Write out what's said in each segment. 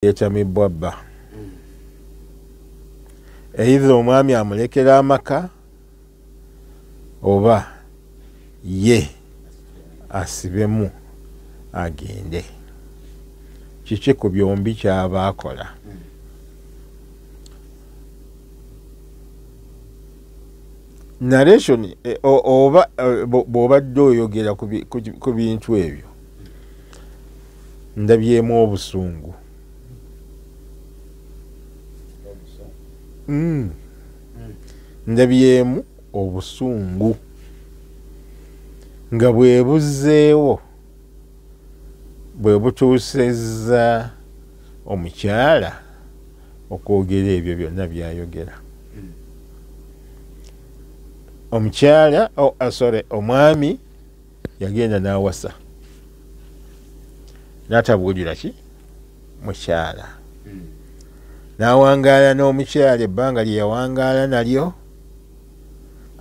yetamibwa bba. Either omwami amulekera amaka oba ye asibemu agende. Kiki ku byombi kyaba akola. Narration oba bw'obadde oyogera ku bintu ebyo ndabyemu obusungu. Ndabyemu obusungu nga bwebuzzeewo bwe butuusezza omukyala okwogera ebyo byonna byayogera. Omukyala omwami yagenda n'awasa n'atabuulira ki mukyala. N'awangaala n'omukyala ebbanga lye yawangaala nalyo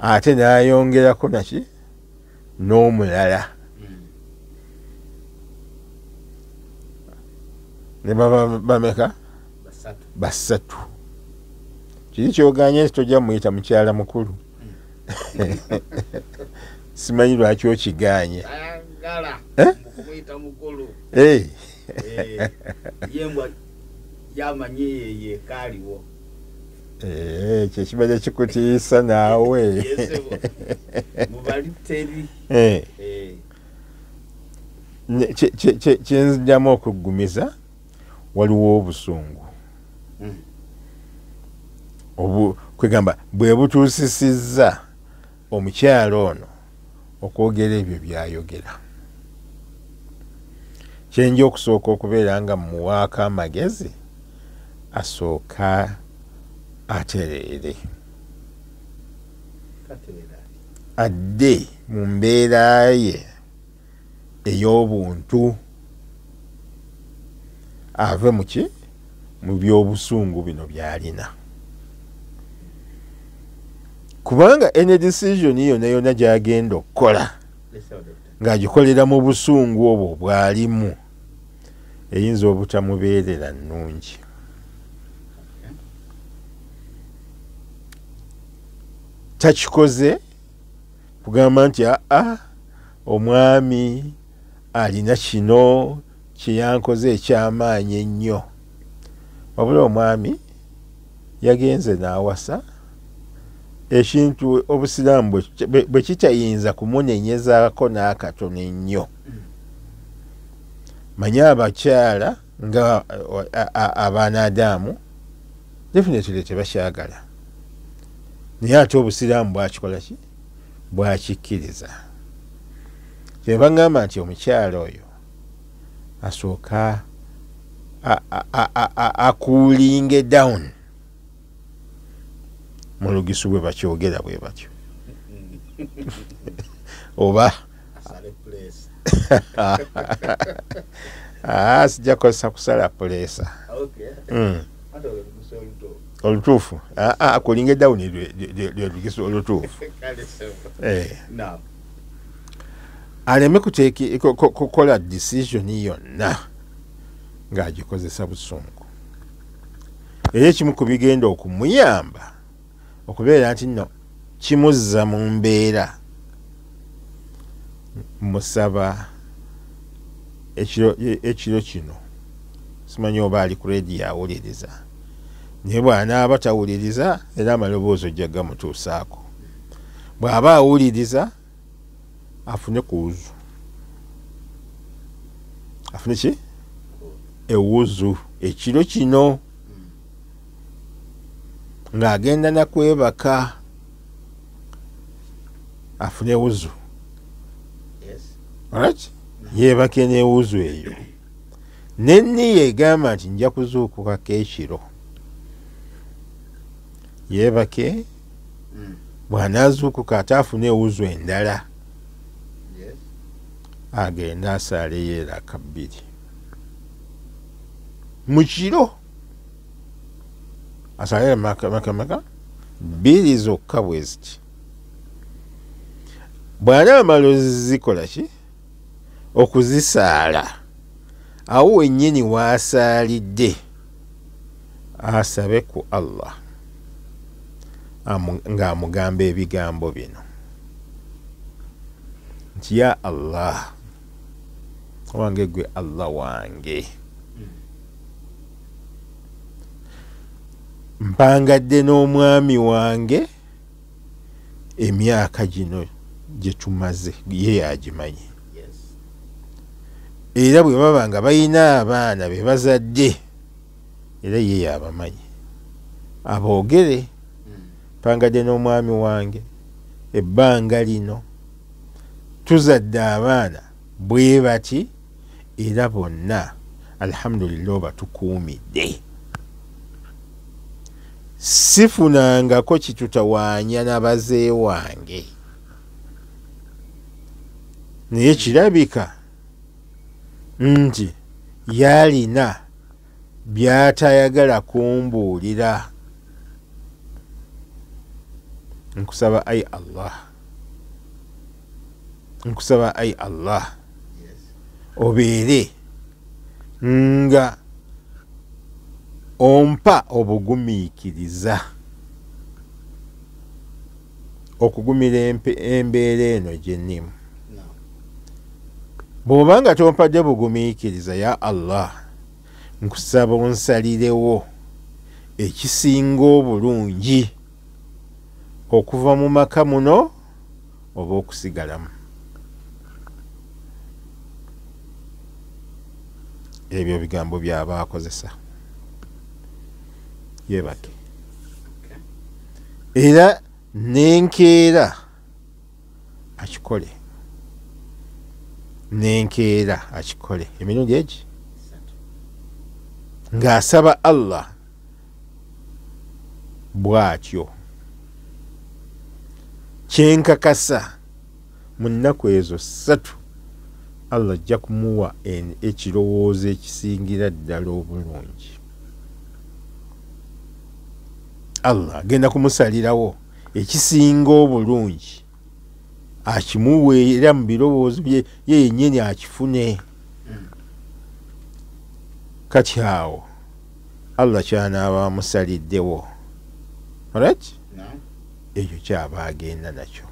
ate n'ayongerako naki n'omulala ne baba bameka basatu. Kiri kyoganye nti tojja muyita mukyala mukulu. Simanyi lwaki okiganye. Kyekibadde kikutiisa naawe. Kyenzijjamu okuggumiza waliwo obusungu kwegamba bwe butuusisizza omukyala ono okwogera ebyo byayogera. Kyenja okusooka okubeera nga muwaako amagezi asooka atereere adde mu mbeera ye ey'obuntu ave mu by'obusungu bino by'alina. Kubanga any decision yonna yonna gy'agenda okukola ng'agikolera mu busungu obwo bw'alimu eyinza obutamubeerera nnungi. Takikoze kugamba nti omwami alina kino kyeyankoze ekyamaanyi ennyo. Wabula omwami yagenze n'awasa ekintu obusiraamu bwe kitayinza kumunenyezako n'akatono ennyo. Manyi abakyala nga Abanadamu definitely tebakyagala, naye ate obusiraamu bwakikola ki bwakikkiriza. Kyeba ngamba nti omukyala oyo asooka akuulinge down. Mu Lugisu bwe bakyogera bwe batyo oba sijja kukozesa kusala puleesa olutuufu. Akuulinge down lwe Lugisu olutuufu. Aleme kukola decision yonna ng'agikozesa busungu. Era ekimu ku bigenda okumuyamba okubeera nti nno kimuzza mu mbeera, musaba ekiro kino, simanyi oba ali ku reediyo awuliriza, naye bw'anaaba tawuliriza era amaloboozi ojja gamutuusaako. Bw'aba awuliriza afune ku wuzu. Afune ki? Ewuzu ekiro kino ng'agenda nakwebaka afune wuzu. Alright? Yeebake n'ewuzu eyo. Nenniye egamba nti nja kuzuukukako ekiro. Yeebake bw'anaazuukuka ate afune ewuzu endala agenda asaaleyo era akabbiri mu kiro. Asaaleyo maka 2 zokka bwe ziti. Bw'anaamala ozikola ki okuzisaala awo wennyini waasaalidde asabe ku Allah ng'amugamba ebigambo bino nti ya Allah wange gwe Allah wange mpangadde n'omwami wange emyaka gino gye tumaze ye yagimanyi era bwe baba nga balina abaana be bazadde era ye yabamanyi aboogere mpangadde n'omwami wange ebbanga lino tuzadde abaana bwe bati era bonna alhamdulillah oba tukuumidde sifunangako kitutawaanya n'abazee wange naye kirabika nti yalina byatayagala kumbuulira. Nkusaba ay Allah obeere nga ompa obugumiikiriza okugumira embeera eno gyennimu. Bw'obanga tompadde bugumiikiriza ya Allah, nkusaba onsalirewo ekisinga obulungi okuva mu maka muno oba okusigalamu. Ebyo bigambo byaba akozesa. Yebake. Era nenkeera akikole. Nenkeera akikole. Emirundi egi ng'asaba Allah bw'atyo. Kyenkakasa mu nnaku ezo 3 Allah ajja kumuwa ekirowoozo ekisingira ddala obulungi. Allah agenda kumusalirawo ekisinga obulungi akimuweera mu birowoozo bye yennyini akifune. Kati awo Allah kyanaaba amusaliddewo. Alright? Ekyo kyaba agenda nakyo.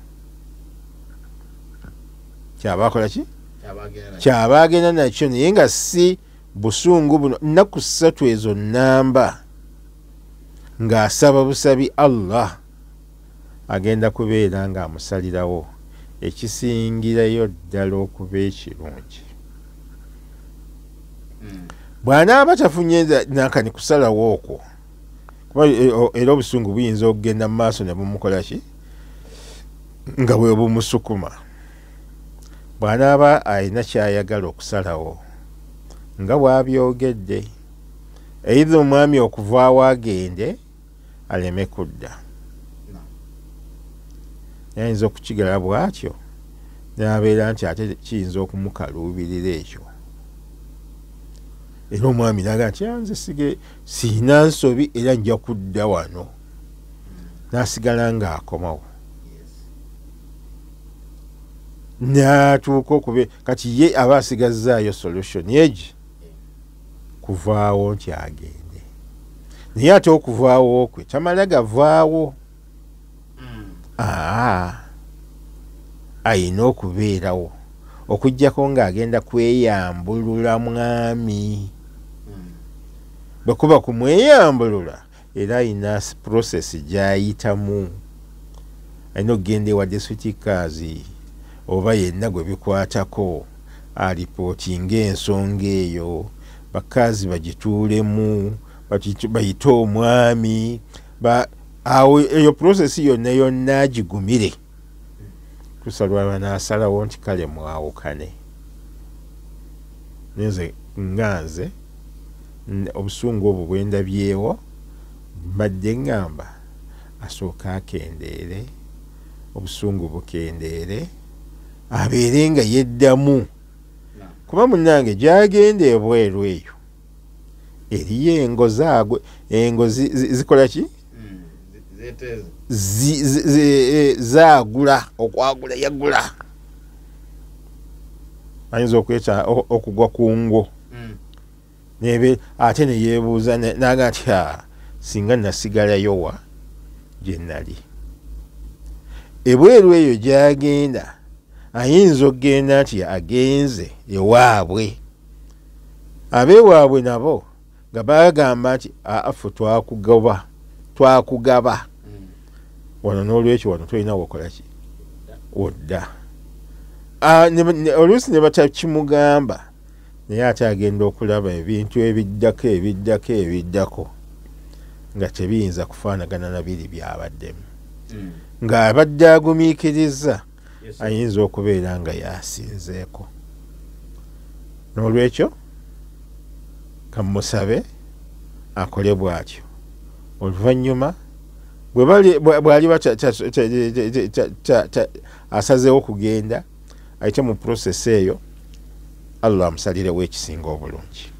Kyaba akola ki? Kyaba agenda nakyo naye nga si busungu buno. Nnaku 3 ezo nnamba ng'asaba busabi Allah agenda kubeera ng'amusalirawo ekisingirayo ddala okuba ekirungi. Bw'anaaba tafunye nakani kusalawo okwo, kuba era obusungu buyinza okugenda mu maaso ne bumukola ki nga bwe bumusukuma. Bw'anaaba alina kyayagala okusalawo nga bw'abyogedde, either omwami okuvaawo agende aleme kudda, ayinza okukigala bw'atyo n'abeera nti ate kiyinza okumukaluubirira ekyo. Era omwami naga nti nze siina nsobi era nja kudda wano, n'asigala ng'akomawo. N'atuuka okube kati ye aba asigazzaayo solution egi kuvaawo nti agende. Naye ate okuvaawo kwe tamala gavaawo. Ayina okubeerawo okuggyako ng'agenda kweyambulula mwami. Bwe kuba kumweyambulula era ayina process gy'ayitamu. Ayina okugenda ewa disitulikaazi oba yenna gwe bikwatako alipootinga ensonga eyo, bakazi bagituulemu, bayite omwami, awo eyo process yonna agigumire. Kusalwa n'asalawo nti kale mwawukane. Nze nganze obusungu obwo bwe ndabyewo mbadde ngamba asooka akendeere, obusungu bukendeere, abeere nga yeddamu. Kuba munnange gy'agenda ebweru eyo eriyo engo zaagwe. Engo zikola ki? Zaagula, okwagula yagula. Ayinza okweta okugwa ku ngo. Ate ne yeebuuza naga nti singa nasigalayo wa gye nali. Ebweru eyo gy'agenda ayinza okgenda nti agenze ewaabwe, abeewaabwe nabo nga bagamba nti afu twakugaba wano, n'olwekyo wano tolina wakola ki wodda. Oluusi ne batakimugamba, naye ate agenda okulaba ebintu ebiddako nga tebiyinza kufaanagana na biri byabaddemu, ng'abadde agumiikiriza ayinza okubeera nga yasinzeeko. N'olwekyo kamusabe akole bw'atyo. Oluvannyuma bw'ali asazeewo kugenda ayite mu process eyo, Allah amusalirewo ekisinga obulungi.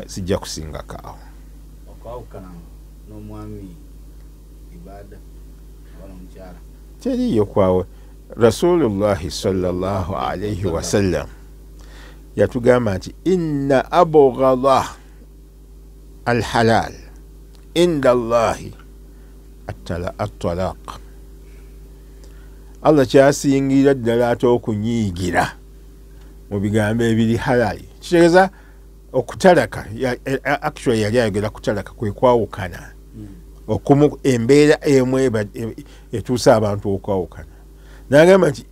Sijja kusinga kaawo. Teriyo kwawe. Rasulullahi sallallahu alayhi wasallam yatugamba nti inna abghadha alhalal inda Allahi at-talaq. Allah kyasingira ddala ate okunyiigira mu bigambo ebiri halali. Kitegeeza okutalaka, actually yali ayogera kutalaka kwe kwawukana, okumu embeera emu etuusa abantu okwawukana. N'agamba nti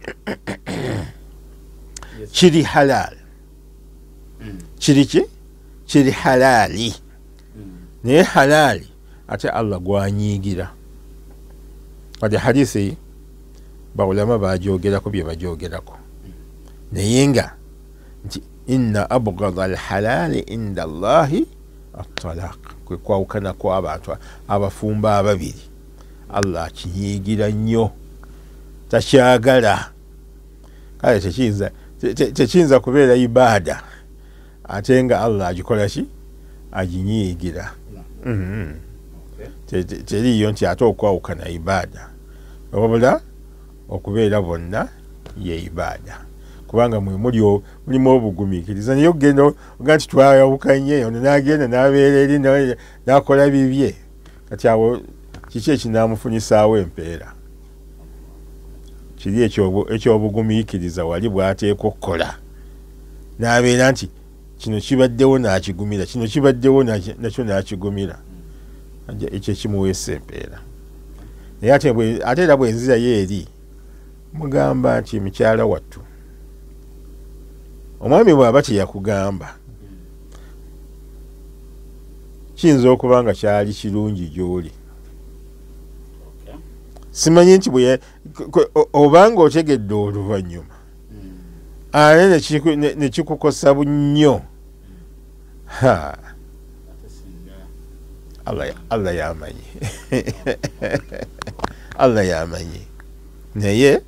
kiri halal, kiri halali, naye halali ate Allah gwanyiigira. Wadde hadisi bawulama bajoogerako bye bajoogerako, naye nga nti inna abghadha alhalali inda Allahi at-talaq, kwe kwawukana kw'abantu abafumba ababiri. Allah akinyiigira nnyo, takyagala. Kale tekiyinza kubeera ibaada ate nga Allah agikola ki, aginyiigira. Teriyo nti ate okwawukana ibaada, wabula okubeera bonna ye ibaada, kubanga mulimu obugumiikiriza. Naye okugenda oga nti twayawukanye, ono n'agenda n'abeera eri n'akola bibye, kati awo kiki ekinaamufunyisaawo empeera? Kiri ekyobugumiikiriza wali bw'ateeka okukola, n'abeera nti kino kibaddewo n'akigumira, kino kibaddewo nakyo n'akigumira. Ekyo kimuweesa empeera. Naye ate era bwenzirayo eri mugamba nti mukyala wattu, omwami bw'aba teyakugamba, kiyinza okuba nga kyali kirungi gy'oli. Simanyi nti obanga otegedde oluvannyuma ate ne kikukosa nnyo, Allah yamanyi. Allah yamanyi. Naye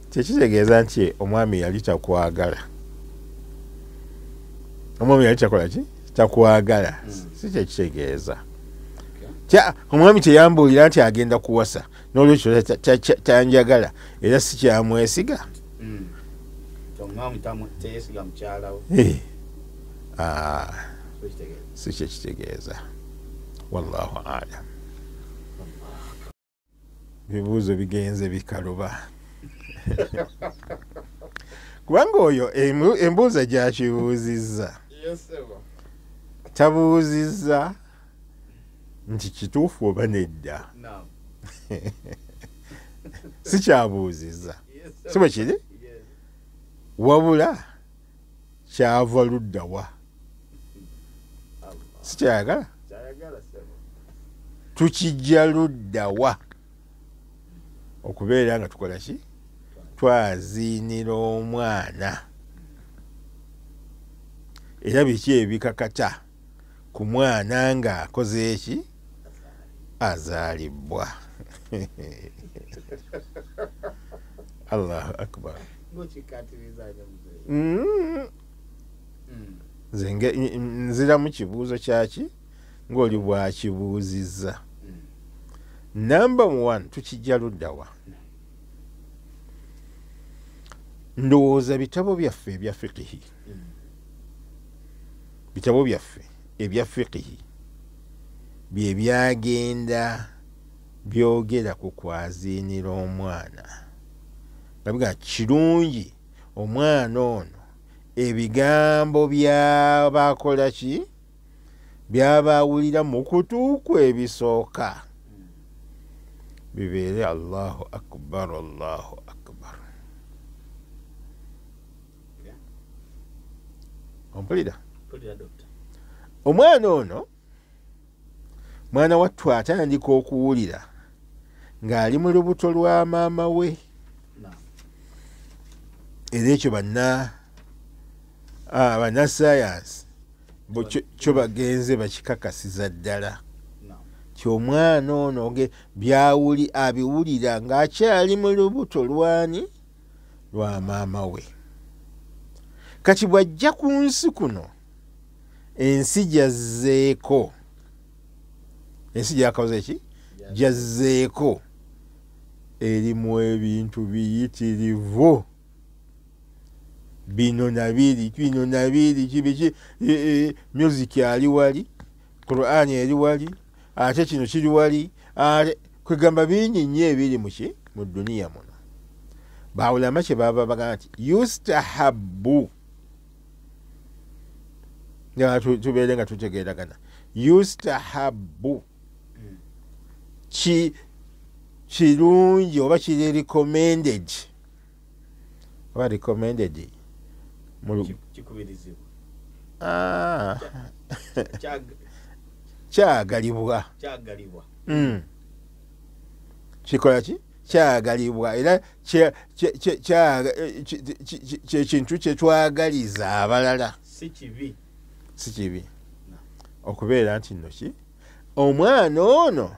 tekitegeeza nti omwami yali takwagala. Omwami yali takola ki? Takwagala. Si kyekitegeeza. Omwami teyambuulira nti agenda kuwasa, n'olwekyo tanjagala era si kyamwesiga. Si kyekitegeeza. Wallahu a'lam. Bibuuzo bigenze bikaluba. Kubanga oyo embuuza gyakibuuzizza, tabuuzizza nti kituufu oba nedda. Si kyabuuzizza, si bwe kiri? Wabula kyava ludda wa? Si kyayagala? Tukijja ludda wa? Okubeera nga tukola ki? Twaziinira omwana. Era biki ebikakata ku mwana ng'akoze eki? Azaalibwa. Allahu akbar. Nze nzira mu kibuuzo kyaki ng'oli bwakibuuzizza. Number 1, tukijja ludda wa? Ndowooza bitabo byaffe ebya fiqhi, bitabo byaffe ebya fiqhi bye byagenda byogera ku kwaziinira omwana nga biga kirungi omwana ono ebigambo byabakola ki byabawulira mu kutuuku ebisooka bibeere Allahu akbar Allahu akbar. Ompulira omwana ono mwana wattu atandika okuwulira ng'ali mu lubuto lwa maama we era ekyo bannasayansi kyo bagenze bakikakasiza ddala ti omwana ono abiwulira ng'akyali mu lubuto lwani lwa maama we. Kati bw'ajja ku nsi kuno ensi gyazzeeko, ensi gyakoze ki gyazzeeko erimu ebintu biyitirivu bino nabiri kibiki music ali wali, Qur'an eri wali, ate kino kiri wali, kwegamba bingi nnyo ebiri muki mu duniya muno. Bawulama kye baba bagamba nti yustahabbu, nga tubeere nga tutegeeragana, yustahabbu kirungi oba kiri recommended oba recommended kyagalibwa kikola ki kyagalibwa era kyekintu kyetwagaliza abalala, si kibi okubeera nti nno ki omwana ono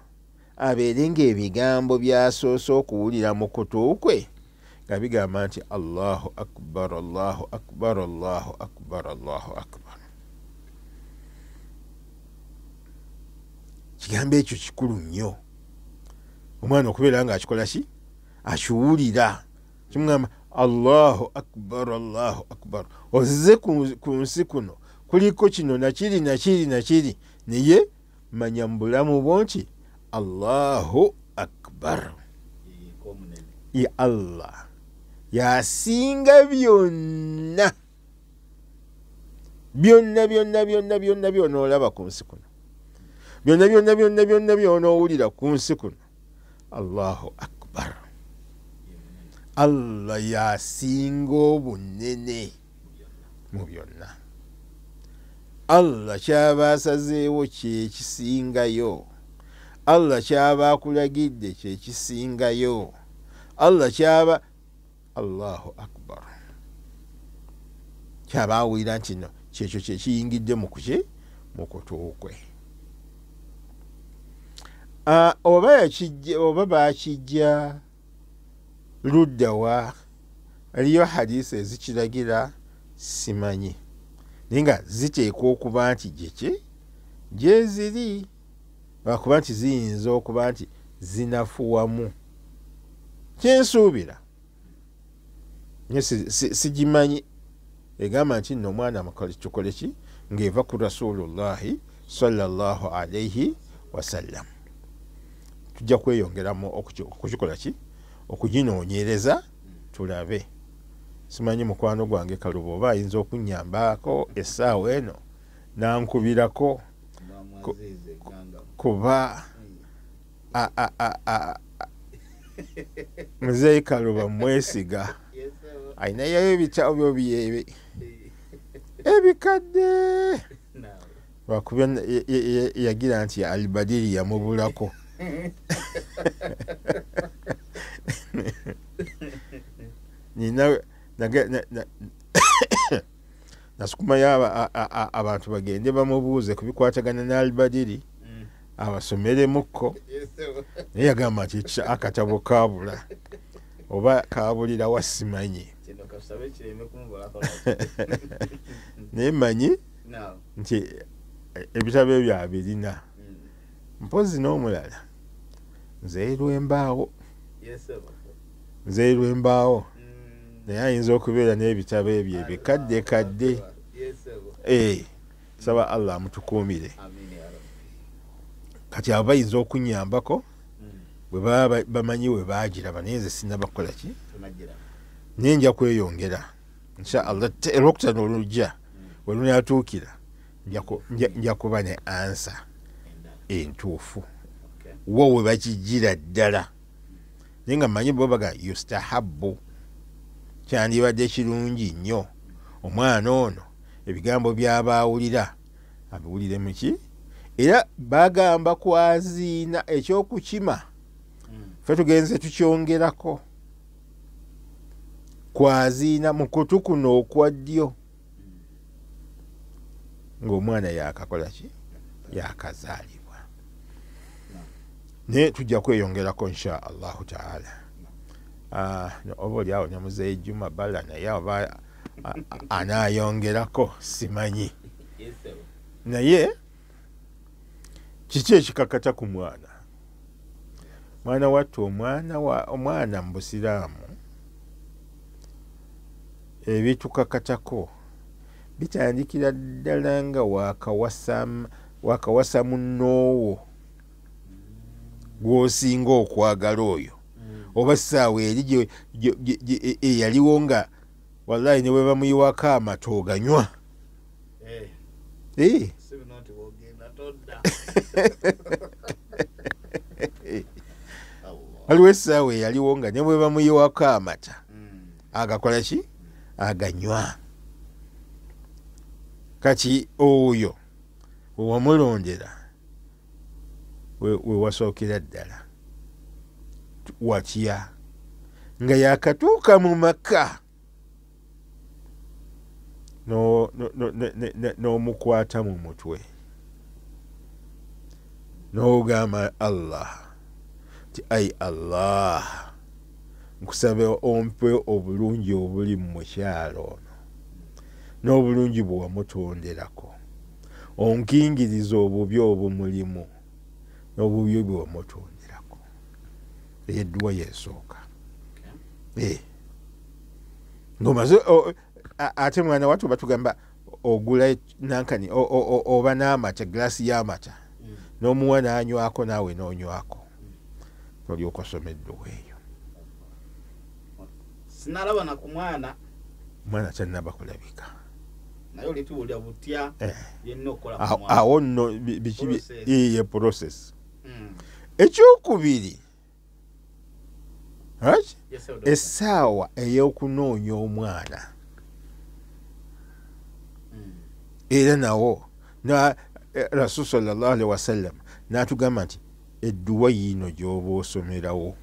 abeere ng'ebigambo byasoose okuwulira mu kutu kwe nga bigamba nti Allahu akbar Allahu akbar Allahu akbar Allahu akbar. Kigambo ekyo kikulu nnyo omwana okubeera nga akikola ki akiwulira kimugamba Allahu akbar Allahu akbar. Ozize ku nsi kuno kuliko kino nakiri naye manya mu bulamu bwo nti Allahu akbar, ya Allah yasinga byonna by'onoolaba ku nsi kuno, byonna by'onoowulira ku nsi kuno. Allahu akbar, Allah yasinga obunene mu byonna. Allah kyaba asazeewo kyekisingayo, Allah kyaba akulagidde kyekisingayo, Allah kyaba Allahu akbar kyaba awulira nti no kyekyo kyekiyingidde mu kutu kwe. Oba bakijja luddawa, aliyo hadisi ezikiragira simanyi, naye nga ziteekwa okuba nti gye ziri, lwakuba nti ziyinza okuba nti zinafuwamu. Kyensuubira nye sigimanyi egamba nti nno omwana tukole ki ng'eva ku Rasulullahi sallallahu alaihi wasallam. Tujja kweyongeramu okukikola ki okuginoonyereza tulabe. Simanyi mukwano gwange Kaluba oba ayinza okunnyambako essaawa eno nankubirako kuba muzeeyi Kaluba mwesiga ayinayo ebitabo bye ebikadde lwakuba yagira nti Albadiri yamubulako. Nasukumayo abantu bagende bamubuuze ku bikwatagana ne Albadiri abasomeremukko, naye yagamba nti akatabo kaabula oba kaabulira wasimanyi. Naye manyi nti ebitabo ebyo abirina, mpozi n'omulala nzeeru embaawo naye ayinza okubeera n'ebitabo ebyo ebikaddekadde. Saba Allah amutukuumire. kati abo bayinza okunyambako bwe baba bamanyi we bagiraba naye nze sinnabakola ki naye nja kweyongera inshallah olwokutaano olujja we lunaatuukira nja kuba ne ansa entuufu wo we bakigira ddala naye nga mmanyi bobaga yustahabu kyandibadde kirungi nnyo omwana ono ebigambo by'abaawulira abiwulire muki era bagamba kwaziina ekyokukima fe tugenze tukyongerako kwaziina mu kutu kuno okwa ddyo ng'omwana yakakola ki yakazaalibwa naye tujja kweyongerako insha allahu taala oba oli awo nyamuzeeyi Juma Bala naye oba anaayongerako simanyi naye kiki ekikakata ku mwana wattu omwana mu busiraamu ebitukakatako bitandikira ddala nga wakawasa munnoowo gw'osinga okwagala oyo oba ssaawa eri eyaliwo nga wallahi ne bwe bamuyiwako amata oganywa waliwo essaawa eyaliwo nga ne bwe bamuyiwako amata agakola ki aganywa kati oyo wewamulondera wewasookera ddala watya nga yakatuuka mu maka n'omukwata mu mutwe n'ogamba Allah ti ai Allah nkusabe ompe obulungi obuli mu mukyalo ono n'obulungi bwe wamutonderako onkingiriza obubi obumulimu n'obubi bwe wamutonderako eyedduwa yesooka ngomaze ate mwana wattu batugamba ogula nankani oba n'amata glasi y'amata n'omuwa n'anywako naawe n'onywako olyoka osomeddewo eyo sinalaba na ku mwana tannaba kulabika naye olituwulira butya yenna okukola awo nno biki ye process ekyokubiri essaawa ey'okunoonya omwana era nawo rasul sallallahu alaihi wasallam n'atugamba nti edduwa yiino gy'oba osomerawo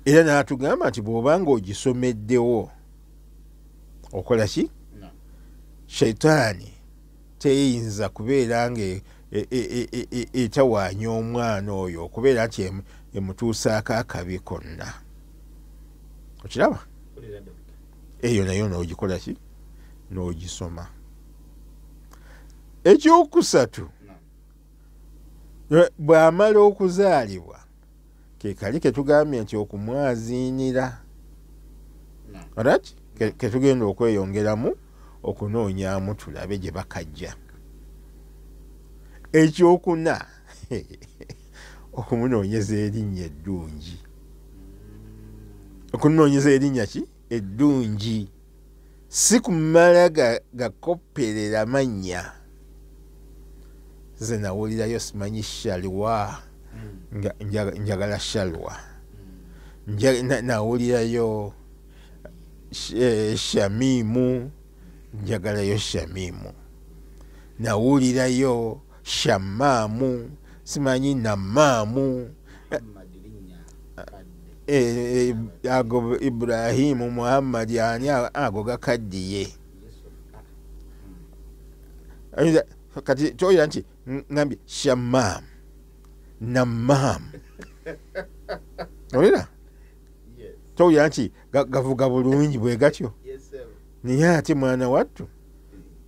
era n'atugamba nti bw'obanga ogisomeddewo okola ki shaitaani teyinza kubeera nga etawaanya omwana oyo okubeera nti emutuusaako akabi konna okiraba eyo nayo n'ogikola ki n'ogisoma ekyokusatu bw'amala okuzaalibwa kekali ketugambye nti okumwaziinira alright ketugenda okweyongeramu okunoonyamu tulabe gye bakajja ekyokuna okumunoonyeza erinnya eddungi okunoonyeza erinnya ki eddungi si kumala gakopperera mannya ze nawulirayo simanyi shalwa njagala shalwa nawulirayo shamimu njagalayo shamimu nawulirayo shamaamu simanyi namaamu ago Ibrahimu Muhammad ani ago gakaddiye kati toyira nti ngambye shamam namam olera toyira nti gavuga bulungi bwe gatyo naye ate mwana wattu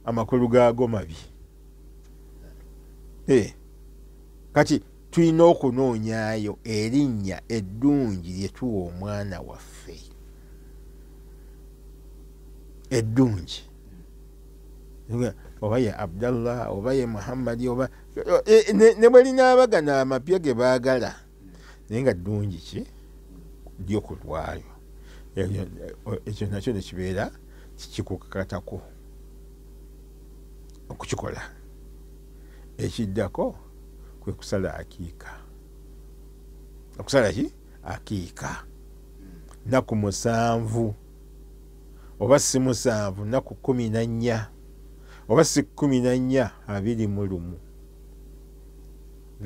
amakulu gaago mabi kati tulina okunoonyaayo erinnya eddungi lyetuwa omwana waffe eddungi oba ye Abdallah oba ye Muhammadi oba ne bwe linaabagana amapya ge baagala naye nga ddungi ki lyo ku lwayo ekyo nakyo ne kibeera kikukakatako okukikola. Ekiddako kwe kusala akiika. Okusala ki akiika nnaku 7 oba si 7 nnaku 14 oba si 14 21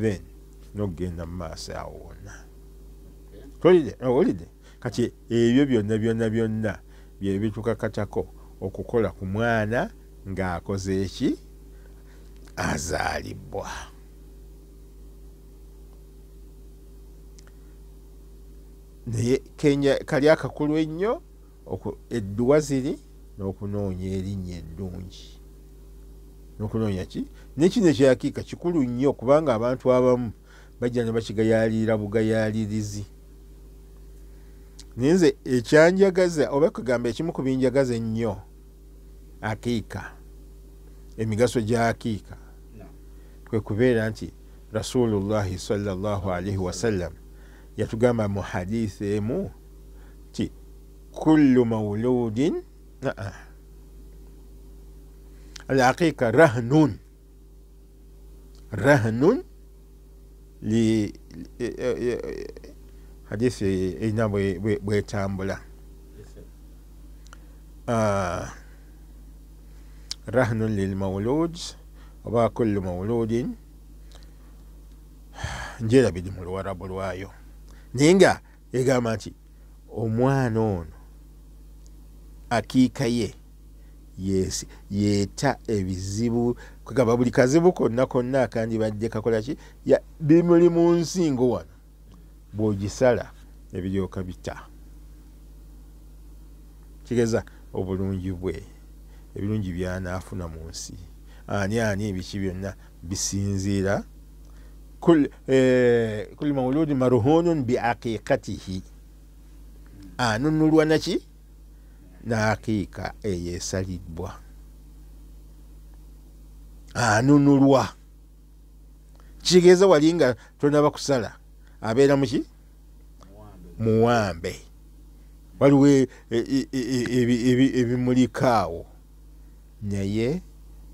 then nogenda mu maaso awo wonna. Owulidde kati ebyo byonna bye bitukakatako okukola ku mwana ng'akoze eki azaalibwa. Naye Kenya kali akakulu ennyo edduwa ziri n'okunoonya erinnya eddungi n'okunoonya ki n'ekino ekyakiika kikulu nnyo kubanga abantu abamu bajja ne bakigayaalira bugayaalirizi. Naye nze ekyanjagaza oba kugamba ekimu ku binjagaza ennyo akiika, emigaso gya akiika kwe kubeera nti Rasulullahi sallallahu alaihi wasallam yatugamba mu hadithi emu ti kullu mauludin al-aqiqa rahnun li hadithi erina bwetambula rahnun lil maulud oba kullu mauludin njerabiri mu luwarabu lwayo naye nga egamba nti omwana ono akiika ye yeeta ebizibu kugamba buli kazibu konna akandibadde kakola ki bimuli mu nsingo wano bw'ogisala ebiryoka bita. Kigeza obulungi bwe ebirungi byanaafuna mu nsi ani ebiki byonna bisinziira kulli mauludi maruhunun bi aqiqatihi anunulwa naki n'akiika eyeesalibwa anunulwa. Kitegeeza wali nga tonaba kusala abeera muki muwambe waliwo ebimulikaawo naye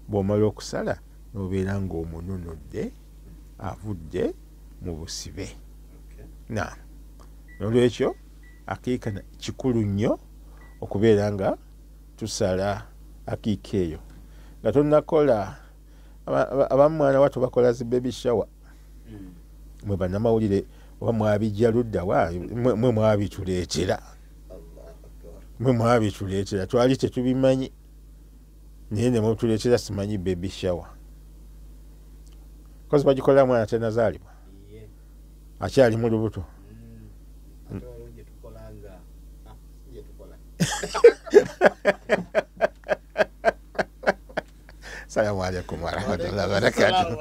bw'omala okusala n'obeera ng'omununudde avudde mu busibe. Nolwekyo akiika kikulu nnyo okubeera nga tusala akiika eyo nga tonnakola. Abamwana wato bakola zi baby shower mwe bannamawulire oba mwabijja luddawa mwe mwabituleetera twali tetubimanyi naye ne mutuleetera simanyi baby shower kozi bagikola mwana tenazaalibwa akyali mu lubuto. Assalamu alaikum warahmatullahi wabarakatuh.